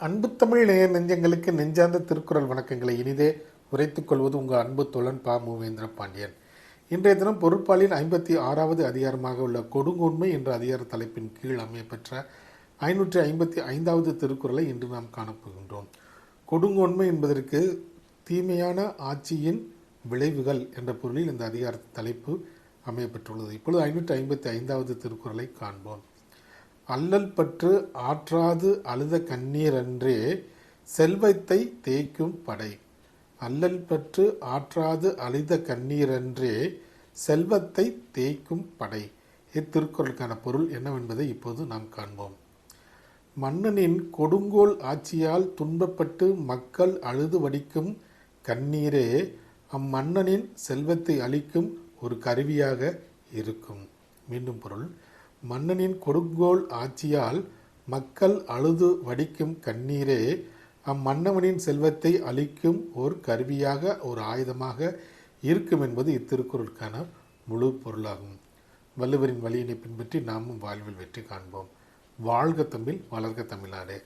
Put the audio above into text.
அன்பு தமிழ் நேய நெஞ்சங்களுக்கு நெஞ்சார்ந்த திருக்குறள் வணக்கங்களை இனிதே உரைத்துக் கொள்வது உங்கள் அன்பு தோழன் பா மூவேந்திர பாண்டியன். இன்றைய தினம் பொருட்பாலின் 56வது அதிகாரமாக உள்ள கொடுங்கோன்மை என்ற அதிகார தலைப்பின் கீழ் அமையப்பெற்ற 555வது திருக்குறளை இன்று நாம் காணப்போகின்றோம். கொடுங்கோன்மை என்பதற்கு தீமையான ஆட்சியின் விளைவுகள் என்ற பொருளில் இந்த அதிகார தலைப்பு அமையப்பெற்றுள்ளது. இப்பொழுது 555வது திருக்குறளை காண்போம். அல்லல் பற்று ஆற்றாது அழுத கண்ணீரன்றே செல்வத்தை தேய்க்கும் படை. அல்லல் பற்று ஆற்றாது அழுத கண்ணீரன்றே செல்வத்தை தேய்க்கும் படை. இத்திருக்குறளுக்கான பொருள் என்னவென்பதை இப்போது நாம் காண்போம். மன்னனின் கொடுங்கோல் ஆட்சியால் துன்பப்பட்டு மக்கள் அழுது வடிக்கும் கண்ணீரே அம்மன்னனின் செல்வத்தை அளிக்கும் ஒரு கருவியாக இருக்கும். மீண்டும் பொருள். மன்னனின் கொடுங்கோல் ஆட்சியால் மக்கள் அழுது வடிக்கும் கண்ணீரே அம்மன்னவனின் செல்வத்தை அளிக்கும் ஒரு கருவியாக, ஒரு ஆயுதமாக இருக்கும் என்பது இத்திருக்குறளுக்கான முழு பொருளாகும். வள்ளுவரின் வழியினை பின்பற்றி நாமும் வாழ்வில் வெற்றி காண்போம். வாழ்க தமிழ், வளர்க தமிழ்நாடு.